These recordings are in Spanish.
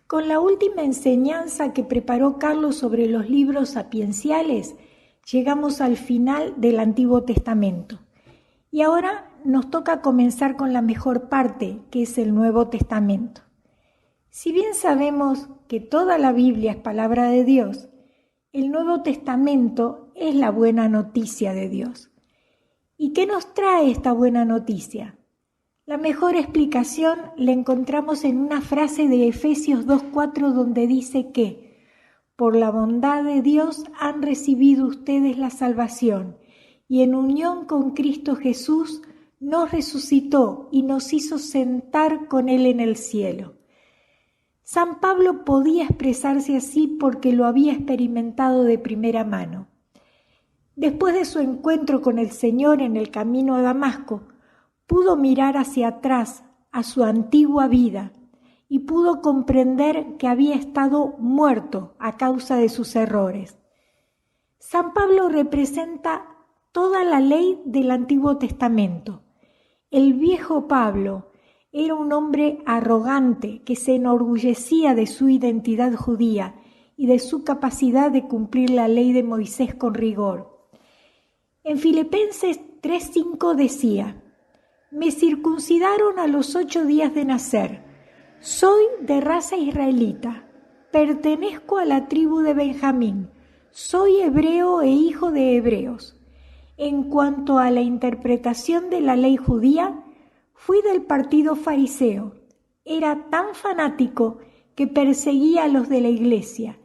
Con la última enseñanza que preparó Carlos sobre los libros sapienciales, llegamos al final del Antiguo Testamento. Y ahora nos toca comenzar con la mejor parte, que es el Nuevo Testamento. Si bien sabemos que toda la Biblia es palabra de Dios, el Nuevo Testamento es la buena noticia de Dios. ¿Y qué nos trae esta buena noticia? La mejor explicación la encontramos en una frase de Efesios 2:4 donde dice que por la bondad de Dios han recibido ustedes la salvación y en unión con Cristo Jesús nos resucitó y nos hizo sentar con Él en el cielo. San Pablo podía expresarse así porque lo había experimentado de primera mano. Después de su encuentro con el Señor en el camino a Damasco, pudo mirar hacia atrás a su antigua vida y pudo comprender que había estado muerto a causa de sus errores. San Pablo representa toda la ley del Antiguo Testamento. El viejo Pablo era un hombre arrogante que se enorgullecía de su identidad judía y de su capacidad de cumplir la ley de Moisés con rigor. En Filipenses 3:5 decía: me circuncidaron a los 8 días de nacer, soy de raza israelita, pertenezco a la tribu de Benjamín, soy hebreo e hijo de hebreos. En cuanto a la interpretación de la ley judía, fui del partido fariseo, era tan fanático que perseguía a los de la iglesia,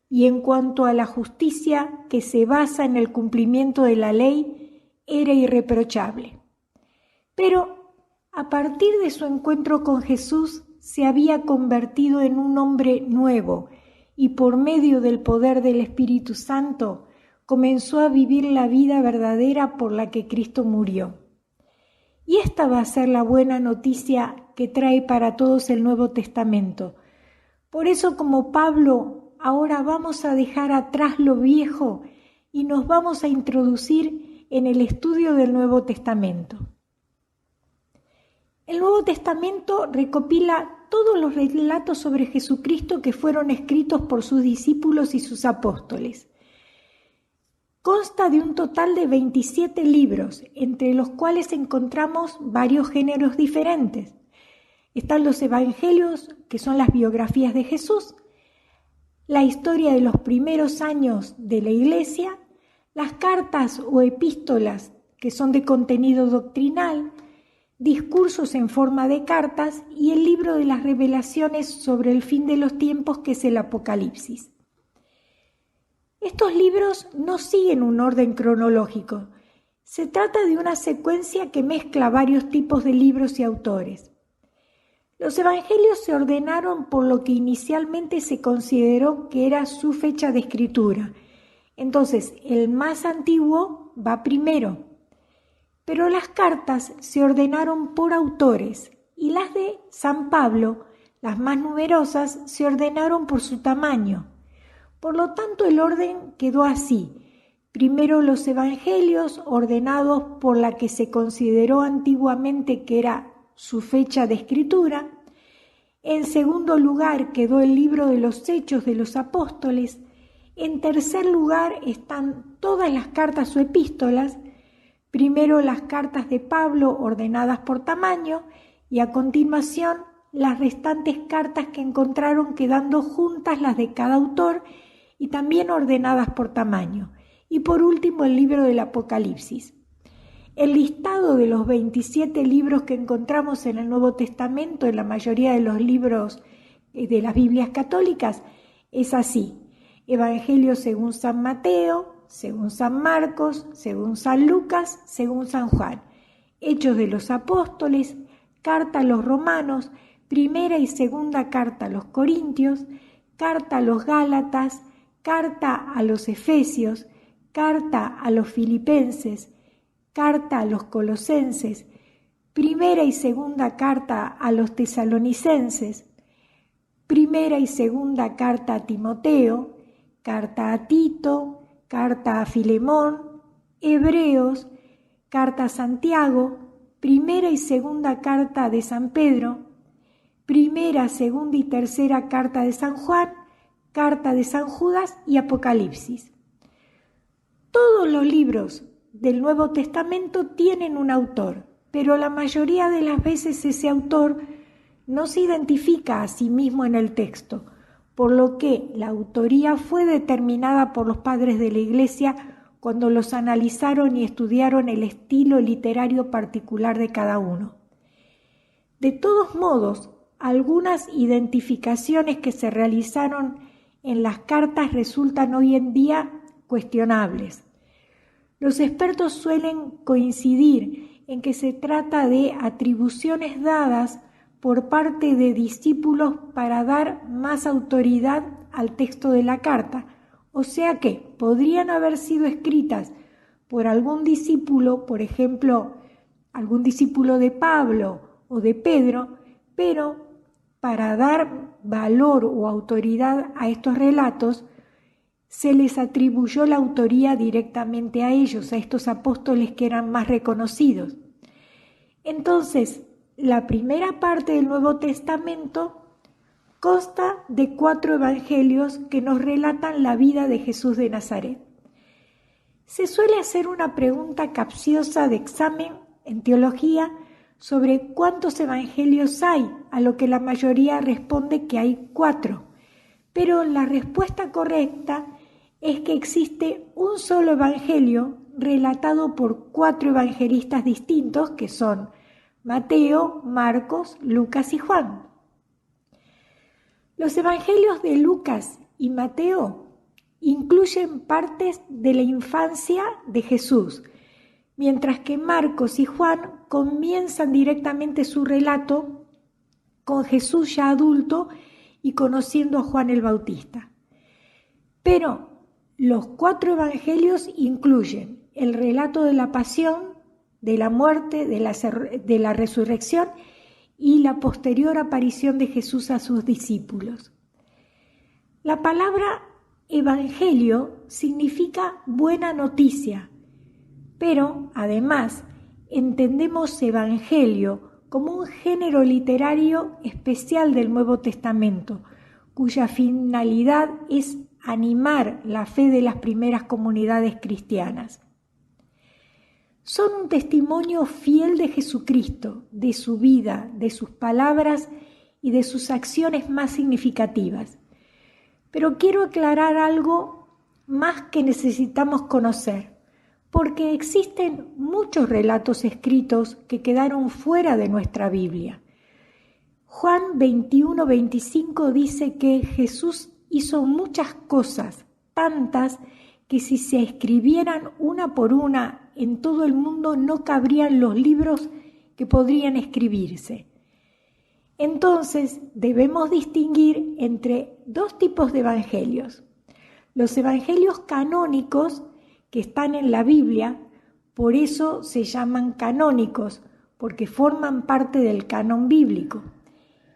y en cuanto a la justicia que se basa en el cumplimiento de la ley, era irreprochable. Pero a partir de su encuentro con Jesús se había convertido en un hombre nuevo y por medio del poder del Espíritu Santo comenzó a vivir la vida verdadera por la que Cristo murió. Y esta va a ser la buena noticia que trae para todos el Nuevo Testamento. Por eso, como Pablo, ahora vamos a dejar atrás lo viejo y nos vamos a introducir en el estudio del Nuevo Testamento. El Nuevo Testamento recopila todos los relatos sobre Jesucristo que fueron escritos por sus discípulos y sus apóstoles. Consta de un total de 27 libros, entre los cuales encontramos varios géneros diferentes. Están los evangelios, que son las biografías de Jesús, la historia de los primeros años de la Iglesia, las cartas o epístolas, que son de contenido doctrinal, discursos en forma de cartas y el libro de las revelaciones sobre el fin de los tiempos, que es el Apocalipsis. Estos libros no siguen un orden cronológico. Se trata de una secuencia que mezcla varios tipos de libros y autores. Los evangelios se ordenaron por lo que inicialmente se consideró que era su fecha de escritura. Entonces, el más antiguo va primero. Pero las cartas se ordenaron por autores y las de San Pablo, las más numerosas, se ordenaron por su tamaño. Por lo tanto, el orden quedó así. Primero los evangelios, ordenados por la que se consideró antiguamente que era su fecha de escritura. En segundo lugar quedó el libro de los Hechos de los Apóstoles. En tercer lugar están todas las cartas o epístolas. Primero las cartas de Pablo ordenadas por tamaño y a continuación las restantes cartas que encontraron quedando juntas las de cada autor y también ordenadas por tamaño. Y por último el libro del Apocalipsis. El listado de los 27 libros que encontramos en el Nuevo Testamento, en la mayoría de los libros de las Biblias católicas, es así: Evangelio según San Mateo, según San Marcos, según San Lucas, según San Juan, Hechos de los Apóstoles, Carta a los Romanos, Primera y Segunda Carta a los Corintios, Carta a los Gálatas, Carta a los Efesios, Carta a los Filipenses, Carta a los Colosenses, Primera y Segunda Carta a los Tesalonicenses, Primera y Segunda Carta a Timoteo, Carta a Tito, Carta a Filemón, Hebreos, Carta a Santiago, Primera y Segunda Carta de San Pedro, Primera, segunda y tercera carta de San Juan, carta de San Judas y Apocalipsis. Todos los libros del Nuevo Testamento tienen un autor, pero la mayoría de las veces ese autor no se identifica a sí mismo en el texto, por lo que la autoría fue determinada por los padres de la Iglesia cuando los analizaron y estudiaron el estilo literario particular de cada uno. De todos modos, algunas identificaciones que se realizaron en las cartas resultan hoy en día cuestionables. Los expertos suelen coincidir en que se trata de atribuciones dadas por parte de discípulos para dar más autoridad al texto de la carta, o sea que podrían haber sido escritas por algún discípulo, por ejemplo, algún discípulo de Pablo o de Pedro, pero para dar valor o autoridad a estos relatos, se les atribuyó la autoría directamente a ellos, a estos apóstoles que eran más reconocidos. Entonces, la primera parte del Nuevo Testamento consta de 4 evangelios que nos relatan la vida de Jesús de Nazaret. Se suele hacer una pregunta capciosa de examen en teología sobre cuántos evangelios hay, a lo que la mayoría responde que hay 4. Pero la respuesta correcta es que existe un solo evangelio relatado por 4 evangelistas distintos que son Mateo, Marcos, Lucas y Juan. Los evangelios de Lucas y Mateo incluyen partes de la infancia de Jesús, mientras que Marcos y Juan comienzan directamente su relato con Jesús ya adulto y conociendo a Juan el Bautista. Pero los 4 evangelios incluyen el relato de la pasión, de la muerte, de la resurrección y la posterior aparición de Jesús a sus discípulos. La palabra evangelio significa buena noticia, pero además entendemos evangelio como un género literario especial del Nuevo Testamento, cuya finalidad es animar la fe de las primeras comunidades cristianas. Son un testimonio fiel de Jesucristo, de su vida, de sus palabras y de sus acciones más significativas. Pero quiero aclarar algo más que necesitamos conocer, porque existen muchos relatos escritos que quedaron fuera de nuestra Biblia. Juan 21:25 dice que Jesús hizo muchas cosas, tantas que si se escribieran una por una en todo el mundo no cabrían los libros que podrían escribirse. Entonces debemos distinguir entre 2 tipos de evangelios. Los evangelios canónicos que están en la Biblia, por eso se llaman canónicos, porque forman parte del canon bíblico.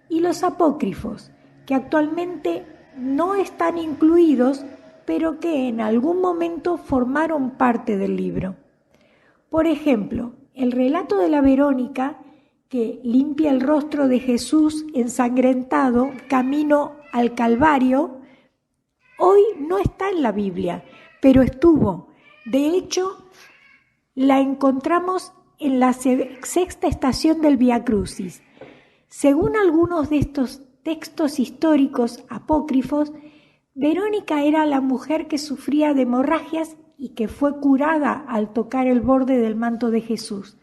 Y los apócrifos, que actualmente no están incluidos, pero que en algún momento formaron parte del libro. Por ejemplo, el relato de la Verónica, que limpia el rostro de Jesús ensangrentado camino al Calvario, hoy no está en la Biblia, pero estuvo. De hecho, la encontramos en la 6ª estación del Vía Crucis. Según algunos de estos textos históricos apócrifos, Verónica era la mujer que sufría de hemorragias y que fue curada al tocar el borde del manto de Jesús.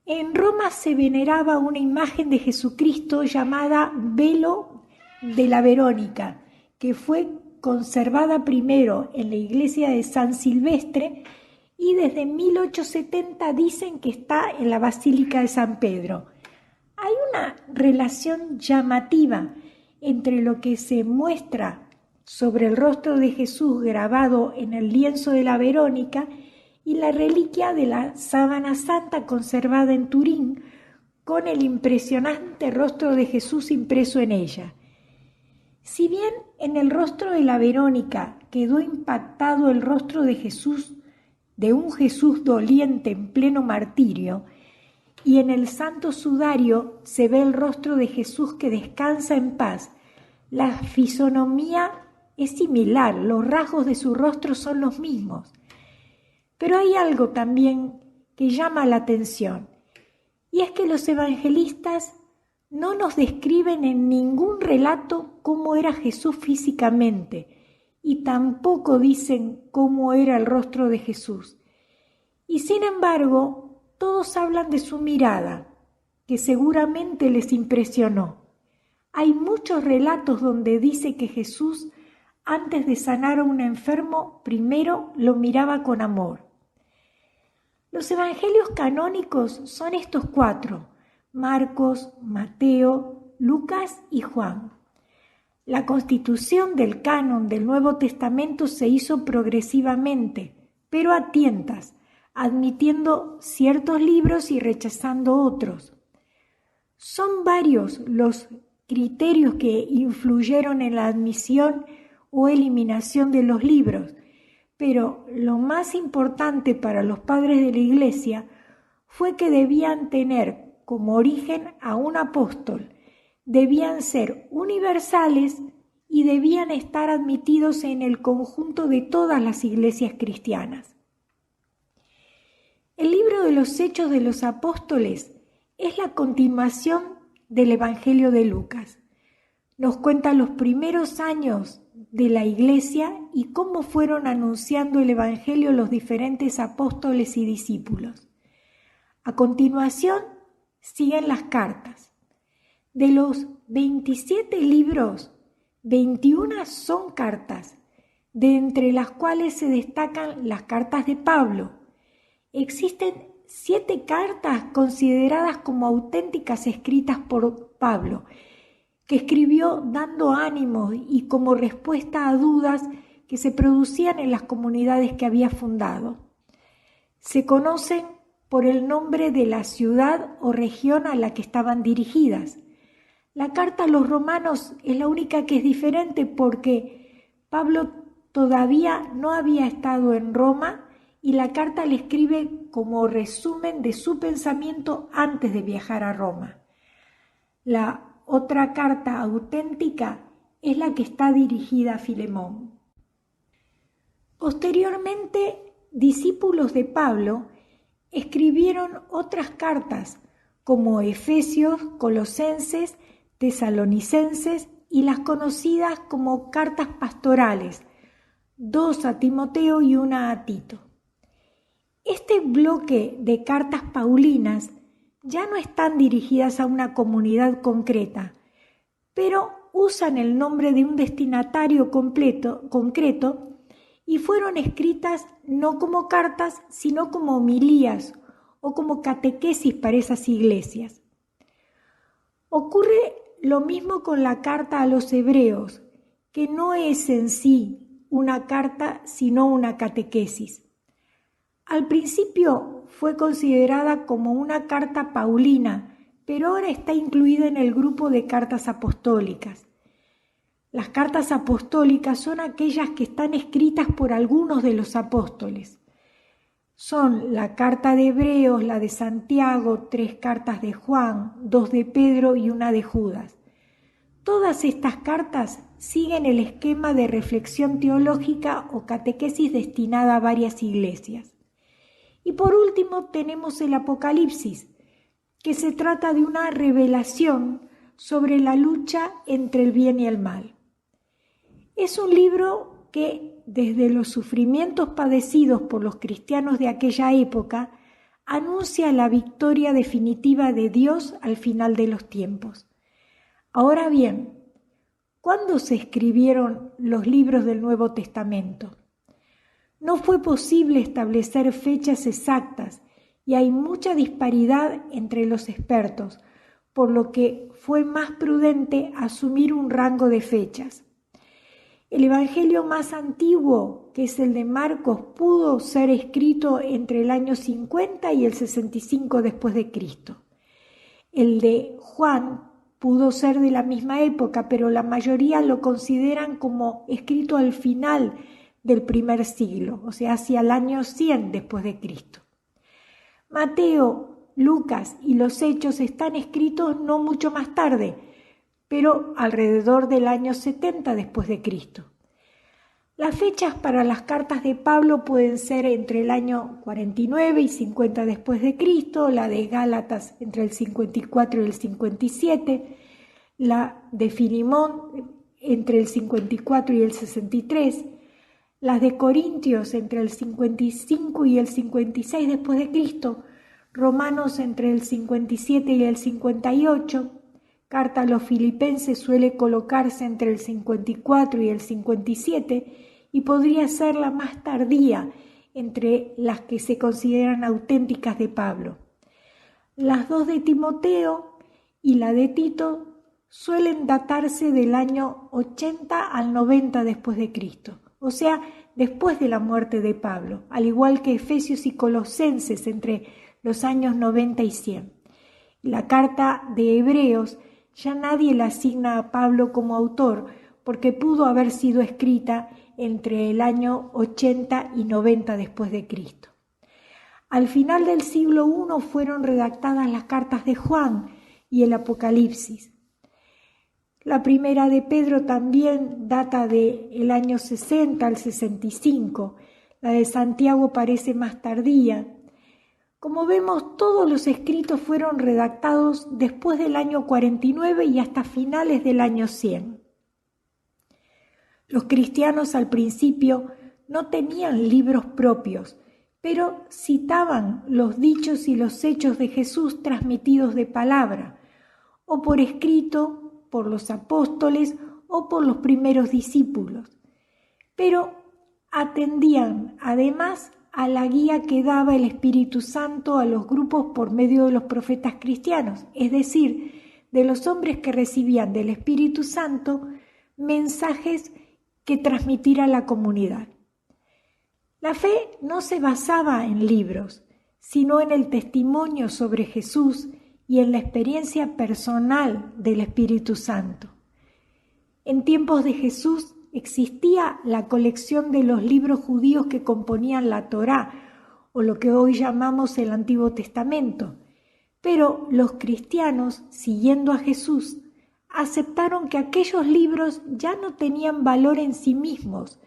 En Roma se veneraba una imagen de Jesucristo llamada Velo de la Verónica, que fue conservada primero en la iglesia de San Silvestre y desde 1870 dicen que está en la Basílica de San Pedro. Hay una relación llamativa entre lo que se muestra sobre el rostro de Jesús grabado en el lienzo de la Verónica y la reliquia de la sábana santa conservada en Turín con el impresionante rostro de Jesús impreso en ella. Si bien en el rostro de la Verónica quedó impactado el rostro de Jesús, de un Jesús doliente en pleno martirio, y en el santo sudario se ve el rostro de Jesús que descansa en paz. La fisonomía es similar, los rasgos de su rostro son los mismos. Pero hay algo también que llama la atención, y es que los evangelistas no nos describen en ningún relato cómo era Jesús físicamente, y tampoco dicen cómo era el rostro de Jesús. Y sin embargo, todos hablan de su mirada, que seguramente les impresionó. Hay muchos relatos donde dice que Jesús, antes de sanar a un enfermo, primero lo miraba con amor. Los evangelios canónicos son estos 4: Marcos, Mateo, Lucas y Juan. La constitución del canon del Nuevo Testamento se hizo progresivamente, pero a tientas, admitiendo ciertos libros y rechazando otros. Son varios los criterios que influyeron en la admisión o eliminación de los libros, pero lo más importante para los padres de la Iglesia fue que debían tener como origen a un apóstol, debían ser universales y debían estar admitidos en el conjunto de todas las iglesias cristianas. El libro de los Hechos de los Apóstoles es la continuación del Evangelio de Lucas. Nos cuenta los primeros años de la Iglesia y cómo fueron anunciando el Evangelio los diferentes apóstoles y discípulos. A continuación siguen las cartas. De los 27 libros, 21 son cartas, de entre las cuales se destacan las cartas de Pablo. Existen 7 cartas consideradas como auténticas escritas por Pablo, que escribió dando ánimo y como respuesta a dudas que se producían en las comunidades que había fundado. Se conocen por el nombre de la ciudad o región a la que estaban dirigidas. La carta a los romanos es la única que es diferente porque Pablo todavía no había estado en Roma y la carta le escribe como resumen de su pensamiento antes de viajar a Roma. La otra carta auténtica es la que está dirigida a Filemón. Posteriormente, discípulos de Pablo escribieron otras cartas como Efesios, Colosenses, Tesalonicenses y las conocidas como cartas pastorales, 2 a Timoteo y 1 a Tito. Este bloque de cartas paulinas ya no están dirigidas a una comunidad concreta, pero usan el nombre de un destinatario concreto y fueron escritas no como cartas, sino como homilías o como catequesis para esas iglesias. Ocurre lo mismo con la carta a los hebreos, que no es en sí una carta, sino una catequesis. Al principio fue considerada como una carta paulina, pero ahora está incluida en el grupo de cartas apostólicas. Las cartas apostólicas son aquellas que están escritas por algunos de los apóstoles. Son la carta de Hebreos, la de Santiago, 3 cartas de Juan, 2 de Pedro y 1 de Judas. Todas estas cartas siguen el esquema de reflexión teológica o catequesis destinada a varias iglesias. Y por último tenemos el Apocalipsis, que se trata de una revelación sobre la lucha entre el bien y el mal. Es un libro que, desde los sufrimientos padecidos por los cristianos de aquella época, anuncia la victoria definitiva de Dios al final de los tiempos. Ahora bien, ¿cuándo se escribieron los libros del Nuevo Testamento? No fue posible establecer fechas exactas y hay mucha disparidad entre los expertos, por lo que fue más prudente asumir un rango de fechas. El evangelio más antiguo, que es el de Marcos, pudo ser escrito entre el año 50 y el 65 después de Cristo. El de Juan pudo ser de la misma época, pero la mayoría lo consideran como escrito al final del primer siglo, o sea, hacia el año 100 después de Cristo. Mateo Lucas y los Hechos están escritos no mucho más tarde, pero alrededor del año 70 después de Cristo. Las fechas para las cartas de Pablo pueden ser entre el año 49 y 50 después de Cristo, la de Gálatas entre el 54 y el 57, la de Filemón entre el 54 y el 63, las de Corintios entre el 55 y el 56 después de Cristo, Romanos entre el 57 y el 58, carta a los Filipenses suele colocarse entre el 54 y el 57 y podría ser la más tardía entre las que se consideran auténticas de Pablo. Las dos de Timoteo y la de Tito suelen datarse del año 80 al 90 después de Cristo, o sea, después de la muerte de Pablo, al igual que Efesios y Colosenses entre los años 90 y 100. La carta de Hebreos ya nadie la asigna a Pablo como autor porque pudo haber sido escrita entre el año 80 y 90 después de Cristo. Al final del siglo I fueron redactadas las cartas de Juan y el Apocalipsis. La primera de Pedro también data del año 60 al 65. La de Santiago parece más tardía. Como vemos, todos los escritos fueron redactados después del año 49 y hasta finales del año 100. Los cristianos al principio no tenían libros propios, pero citaban los dichos y los hechos de Jesús transmitidos de palabra, o por escrito, por los apóstoles o por los primeros discípulos. Pero atendían además a la guía que daba el Espíritu Santo a los grupos por medio de los profetas cristianos, es decir, de los hombres que recibían del Espíritu Santo mensajes que transmitir a la comunidad. La fe no se basaba en libros, sino en el testimonio sobre Jesús y en la experiencia personal del Espíritu Santo. En tiempos de Jesús existía la colección de los libros judíos que componían la Torá, o lo que hoy llamamos el Antiguo Testamento, pero los cristianos, siguiendo a Jesús, aceptaron que aquellos libros ya no tenían valor en sí mismos,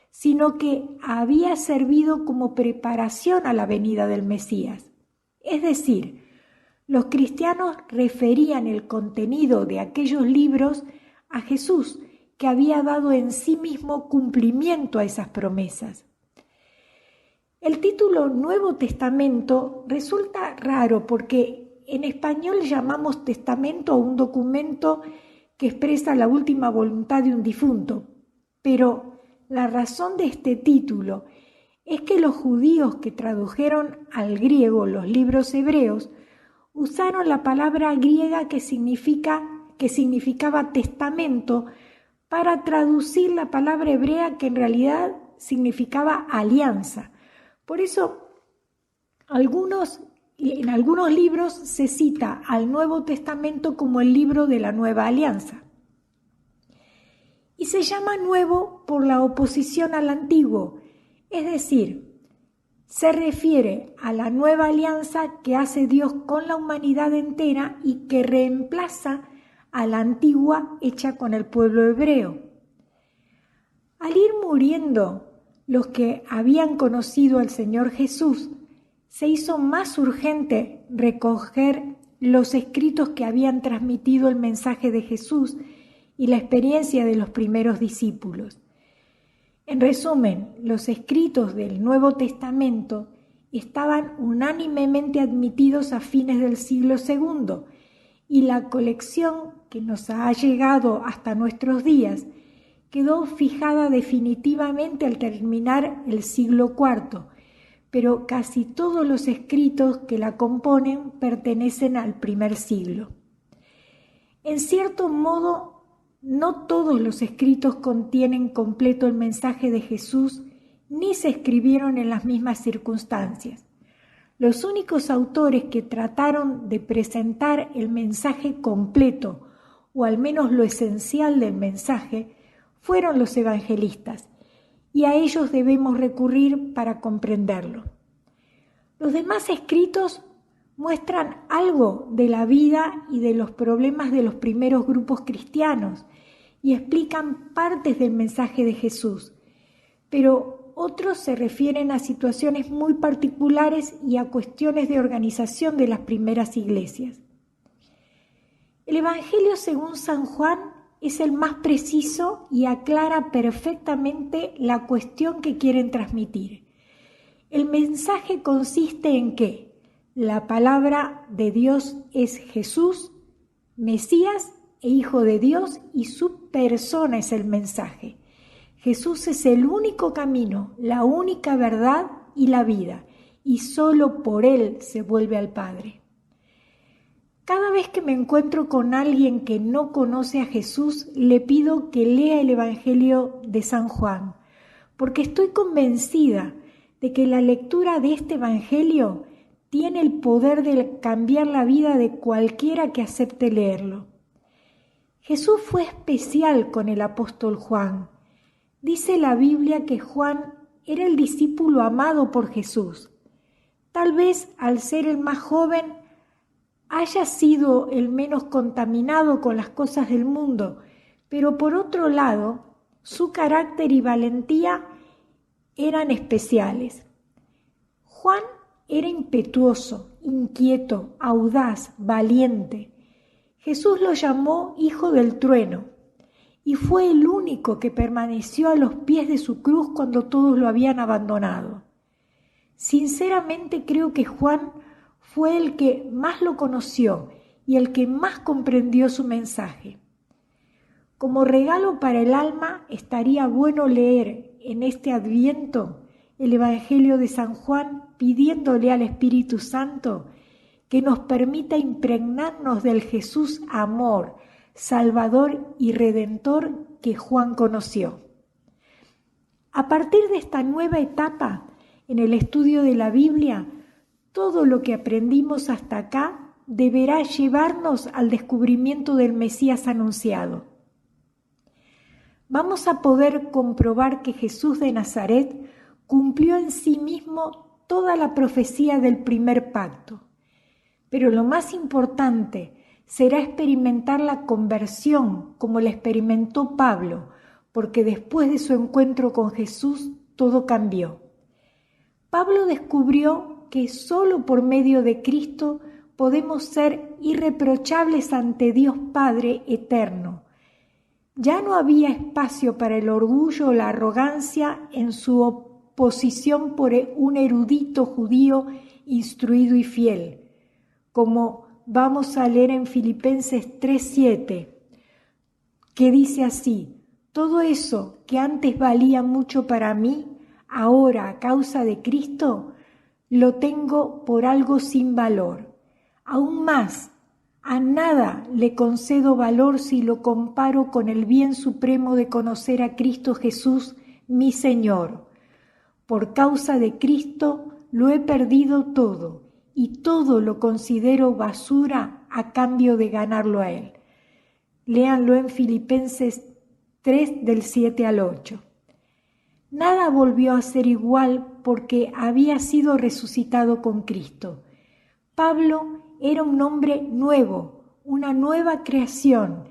sino que había servido como preparación a la venida del Mesías. Es decir, los cristianos referían el contenido de aquellos libros a Jesús, que había dado en sí mismo cumplimiento a esas promesas. El título Nuevo Testamento resulta raro porque en español llamamos testamento a un documento que expresa la última voluntad de un difunto, pero la razón de este título es que los judíos que tradujeron al griego los libros hebreos usaron la palabra griega que significaba testamento para traducir la palabra hebrea que en realidad significaba alianza. Por eso, en algunos libros se cita al Nuevo Testamento como el libro de la Nueva Alianza. Y se llama nuevo por la oposición al antiguo, es decir, se refiere a la nueva alianza que hace Dios con la humanidad entera y que reemplaza a la antigua hecha con el pueblo hebreo. Al ir muriendo los que habían conocido al Señor Jesús, se hizo más urgente recoger los escritos que habían transmitido el mensaje de Jesús y la experiencia de los primeros discípulos. En resumen, los escritos del Nuevo Testamento estaban unánimemente admitidos a fines del siglo II y la colección que nos ha llegado hasta nuestros días quedó fijada definitivamente al terminar el siglo IV, pero casi todos los escritos que la componen pertenecen al primer siglo. En cierto modo, no todos los escritos contienen completo el mensaje de Jesús ni se escribieron en las mismas circunstancias. Los únicos autores que trataron de presentar el mensaje completo, o al menos lo esencial del mensaje, fueron los evangelistas, y a ellos debemos recurrir para comprenderlo. Los demás escritos muestran algo de la vida y de los problemas de los primeros grupos cristianos y explican partes del mensaje de Jesús, pero otros se refieren a situaciones muy particulares y a cuestiones de organización de las primeras iglesias. El Evangelio según San Juan es el más preciso y aclara perfectamente la cuestión que quieren transmitir. El mensaje consiste en que la palabra de Dios es Jesús, Mesías e Hijo de Dios, y su persona es el mensaje. Jesús es el único camino, la única verdad y la vida, y solo por Él se vuelve al Padre. Cada vez que me encuentro con alguien que no conoce a Jesús, le pido que lea el Evangelio de San Juan, porque estoy convencida de que la lectura de este Evangelio tiene el poder de cambiar la vida de cualquiera que acepte leerlo. Jesús fue especial con el apóstol Juan. Dice la Biblia que Juan era el discípulo amado por Jesús. Tal vez al ser el más joven haya sido el menos contaminado con las cosas del mundo, pero por otro lado, su carácter y valentía eran especiales. Juan era impetuoso, inquieto, audaz, valiente. Jesús lo llamó Hijo del Trueno y fue el único que permaneció a los pies de su cruz cuando todos lo habían abandonado. Sinceramente creo que Juan fue el que más lo conoció y el que más comprendió su mensaje. Como regalo para el alma, estaría bueno leer en este Adviento el Evangelio de San Juan, pidiéndole al Espíritu Santo que nos permita impregnarnos del Jesús amor, Salvador y Redentor que Juan conoció. A partir de esta nueva etapa en el estudio de la Biblia, todo lo que aprendimos hasta acá deberá llevarnos al descubrimiento del Mesías anunciado. Vamos a poder comprobar que Jesús de Nazaret cumplió en sí mismo toda la profecía del primer pacto. Pero lo más importante será experimentar la conversión como la experimentó Pablo, porque después de su encuentro con Jesús todo cambió. Pablo descubrió que solo por medio de Cristo podemos ser irreprochables ante Dios Padre eterno. Ya no había espacio para el orgullo o la arrogancia en su oposición por un erudito judío instruido y fiel, como vamos a leer en Filipenses 3:7, que dice así: todo eso que antes valía mucho para mí, ahora a causa de Cristo, lo tengo por algo sin valor. Aún más, a nada le concedo valor si lo comparo con el bien supremo de conocer a Cristo Jesús, mi Señor. Por causa de Cristo lo he perdido todo y todo lo considero basura a cambio de ganarlo a Él. Léanlo en Filipenses 3 del 7 al 8. Nada volvió a ser igual porque había sido resucitado con Cristo. Pablo era un hombre nuevo, una nueva creación,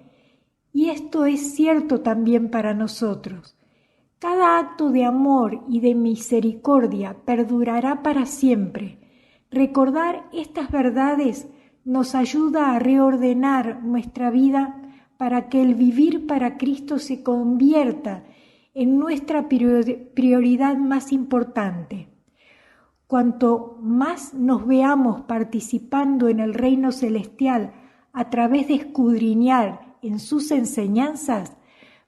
y esto es cierto también para nosotros. Cada acto de amor y de misericordia perdurará para siempre. Recordar estas verdades nos ayuda a reordenar nuestra vida para que el vivir para Cristo se convierta en nuestra prioridad más importante. Cuanto más nos veamos participando en el reino celestial a través de escudriñar en sus enseñanzas,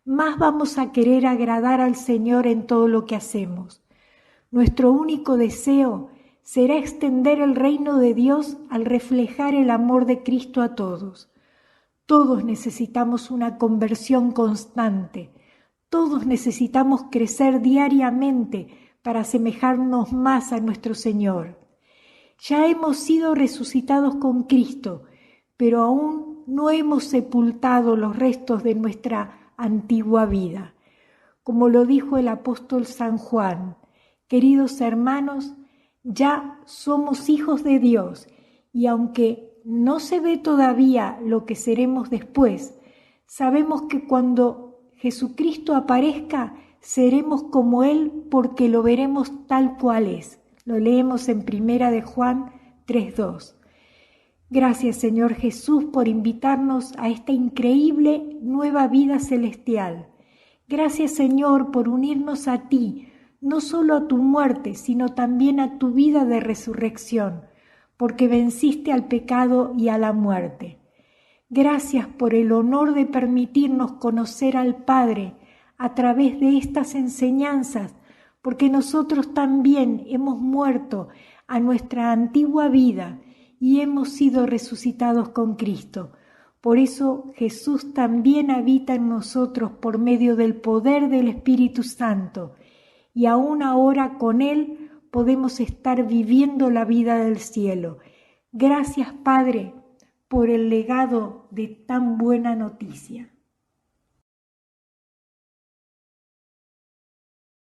más vamos a querer agradar al Señor en todo lo que hacemos. Nuestro único deseo será extender el reino de Dios al reflejar el amor de Cristo a todos. Todos necesitamos una conversión constante. Todos necesitamos crecer diariamente para asemejarnos más a nuestro Señor. Ya hemos sido resucitados con Cristo, pero aún no hemos sepultado los restos de nuestra antigua vida. Como lo dijo el apóstol San Juan: queridos hermanos, ya somos hijos de Dios y aunque no se ve todavía lo que seremos después, sabemos que cuando Jesucristo aparezca, seremos como Él porque lo veremos tal cual es. Lo leemos en 1 de Juan 3:2. Gracias, Señor Jesús, por invitarnos a esta increíble nueva vida celestial. Gracias, Señor, por unirnos a ti, no solo a tu muerte, sino también a tu vida de resurrección, porque venciste al pecado y a la muerte. Gracias por el honor de permitirnos conocer al Padre a través de estas enseñanzas, porque nosotros también hemos muerto a nuestra antigua vida y hemos sido resucitados con Cristo. Por eso Jesús también habita en nosotros por medio del poder del Espíritu Santo, y aún ahora con Él podemos estar viviendo la vida del cielo. Gracias, Padre, por el legado de tan buena noticia.